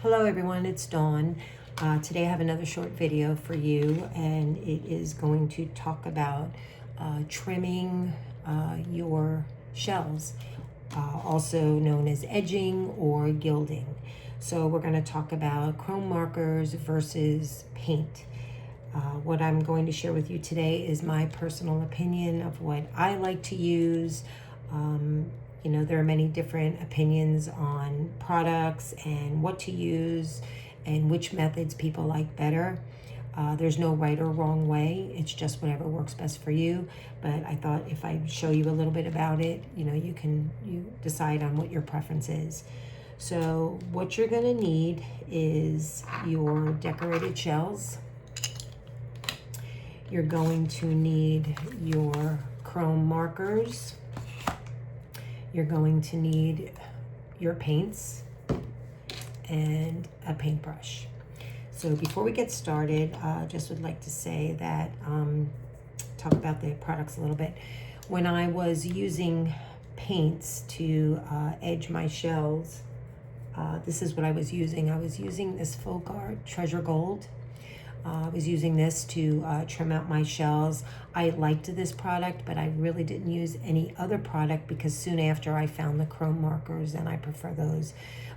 Hello everyone, it's Dawn. Today I have another short video for you, and it is going to talk about trimming your shells, also known as edging or gilding. So we're going to talk about chrome markers versus paint. What I'm going to share with you today is my personal opinion of what I like to use. You know, there are many different opinions on products and what to use and which methods people like better. There's no right or wrong way. It's just whatever works best for you. But I thought if I show you a little bit about it, you know, you decide on what your preference is. So what you're gonna need is your decorated shells. You're going to need your chrome markers. You're going to need your paints and a paintbrush. So before we get started, just would like to say that, talk about the products a little bit. When I was using paints to edge my shells, this is what I was using. I was using this Folk Art Treasure Gold. I was using this to trim out my shells. I liked this product, but I really didn't use any other product because soon after I found the chrome markers and I prefer those.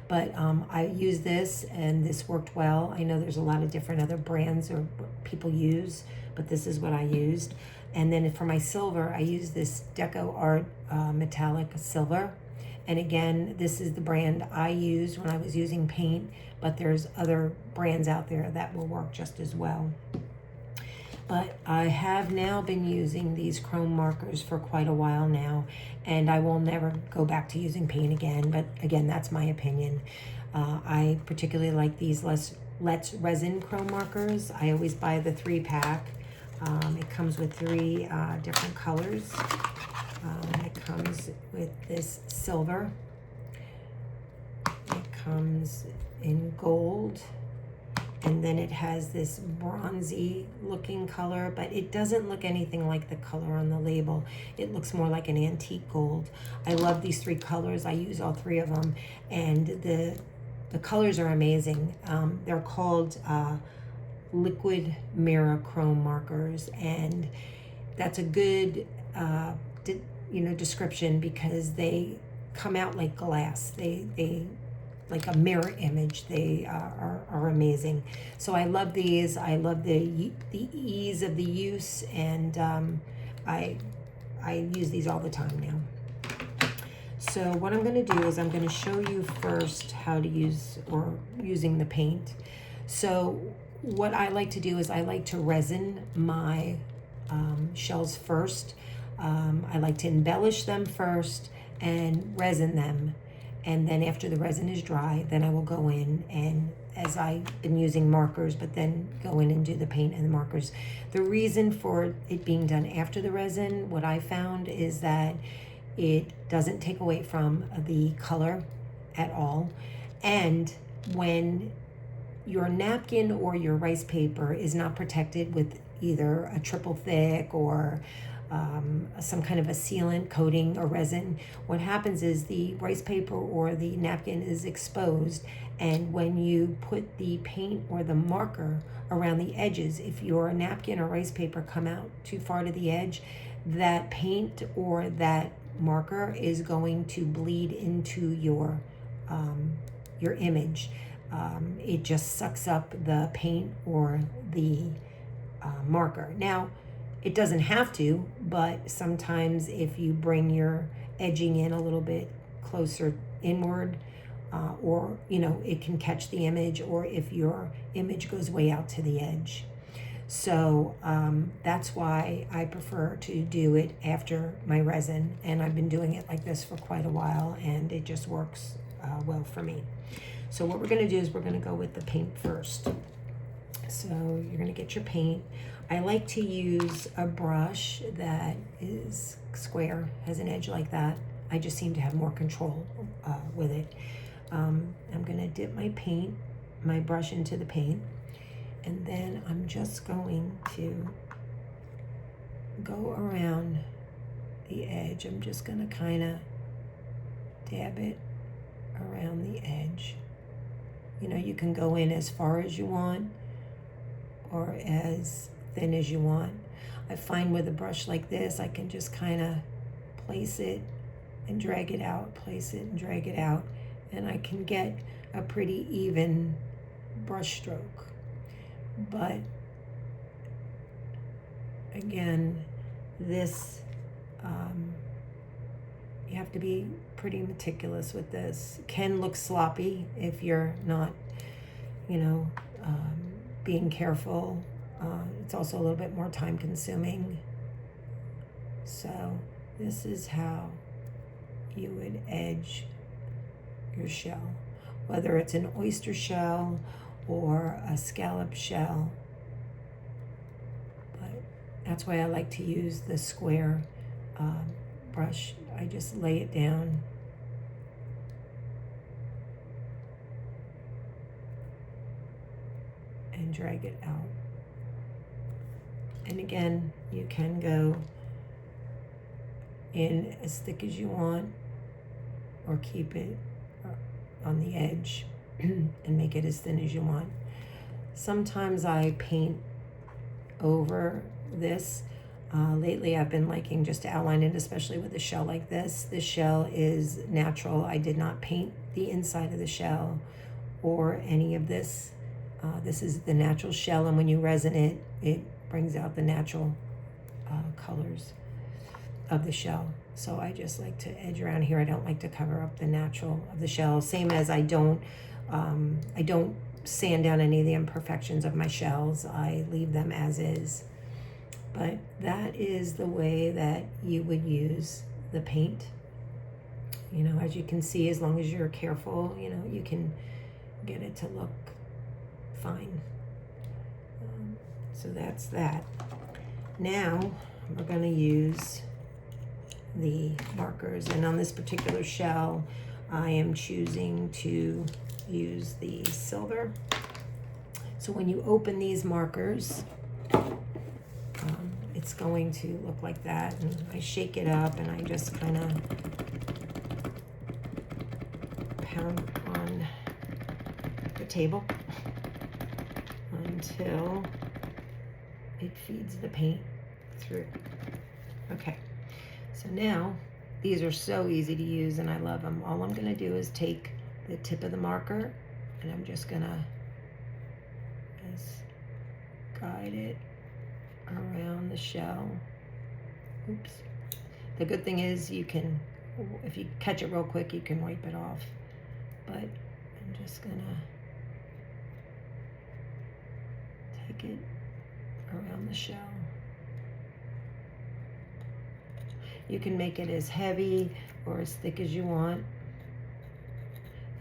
But I used this and this worked well. I know there's a lot of different other brands or people use, but this is what I used. And then for my silver, I used this Deco Art metallic silver. And again, this is the brand I used when I was using paint, but there's other brands out there that will work just as well. But I have now been using these chrome markers for quite a while now, and I will never go back to using paint again, but again, that's my opinion. I particularly like these Let's Resin chrome markers. I always buy the 3-pack. It comes with 3 different colors. It comes with this silver. It comes in gold. And then it has this bronzy looking color, but it doesn't look anything like the color on the label. It looks more like an antique gold. I love these 3 colors. I use all 3 of them. And the colors are amazing. They're called liquid mirror chrome markers. And that's a good description because they come out like glass. They like a mirror image. They are amazing. So I love these. I love the ease of the use, and I use these all the time now. So what I'm going to do is I'm going to show you first how to use using the paint. So what I like to do is I like to resin my shells first. I like to embellish them first and resin them. And then after the resin is dry, then I will go in and, as I've been using markers, but then go in and do the paint and the markers. The reason for it being done after the resin, what I found is that it doesn't take away from the color at all. And when your napkin or your rice paper is not protected with either a triple thick or some kind of a sealant coating or resin, what happens is the rice paper or the napkin is exposed, and when you put the paint or the marker around the edges, if your napkin or rice paper come out too far to the edge, that paint or that marker is going to bleed into your image. It just sucks up the paint or the marker. Now, it doesn't have to, but sometimes if you bring your edging in a little bit closer inward, or, it can catch the image, or if your image goes way out to the edge. So that's why I prefer to do it after my resin, and I've been doing it like this for quite a while, and it just works well for me. So what we're going to do is we're going to go with the paint first. So you're going to get your paint. I like to use a brush that is square, has an edge like that. I just seem to have more control with it. I'm going to dip my brush into the paint, and then I'm just going to go around the edge. I'm just going to kind of dab it around the edge You know, you can go in as far as you want or as thin as you want. I find with a brush like this, I can just kind of place it and drag it out, place it and drag it out, and I can get a pretty even brush stroke. But again, this, you have to be pretty meticulous with this. It can look sloppy if you're not, you know, being careful. It's also a little bit more time consuming. So this is how you would edge your shell, whether it's an oyster shell or a scallop shell. But that's why I like to use the square brush. I just lay it down and drag it out. And again, you can go in as thick as you want or keep it on the edge and make it as thin as you want. Sometimes I paint over this. Lately I've been liking just to outline it, especially with a shell like this. This shell is natural. I did not paint the inside of the shell or any of this. This is the natural shell, and when you resin it, it brings out the natural colors of the shell. So I just like to edge around here. I don't like to cover up the natural of the shell. Same as I don't sand down any of the imperfections of my shells. I leave them as is. But that is the way that you would use the paint. You know, as you can see, as long as you're careful, you know, you can get it to look fine. So that's that. Now we're going to use the markers, and on this particular shell I am choosing to use the silver. So when you open these markers, it's going to look like that, and I shake it up and I just kind of pound on the table until it feeds the paint through. Okay, so now these are so easy to use and I love them. All I'm going to do is take the tip of the marker and I'm just going to guide it around the shell. Oops. The good thing is you can, if you catch it real quick, you can wipe it off. But I'm just going to take it around the shell. You can make it as heavy or as thick as you want.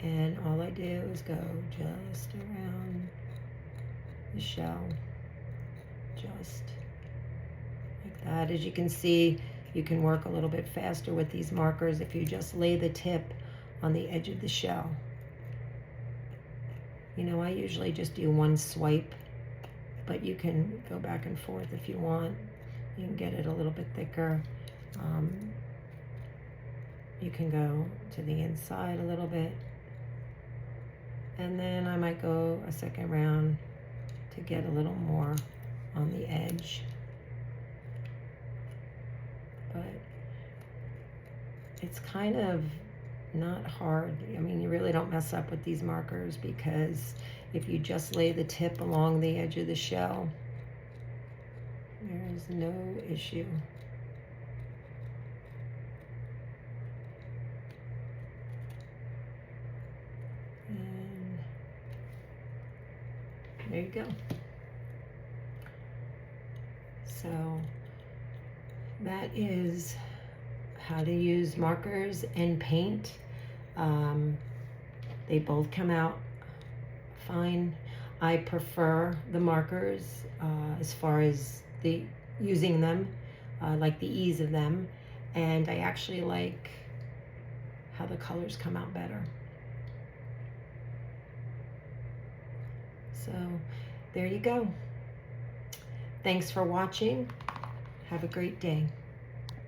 And all I do is go just around the shell, just like that. As you can see, you can work a little bit faster with these markers if you just lay the tip on the edge of the shell. You know, I usually just do one swipe, but you can go back and forth if you want. You can get it a little bit thicker. You can go to the inside a little bit, and then I might go a second round to get a little more on the edge. But it's kind of not hard. I mean, you really don't mess up with these markers, because if you just lay the tip along the edge of the shell, there is no issue. And there you go. So that is how to use markers and paint. They both come out fine. I prefer the markers as far as the using them, like the ease of them, and I actually like how the colors come out better. So there you go. Thanks for watching. Have a great day.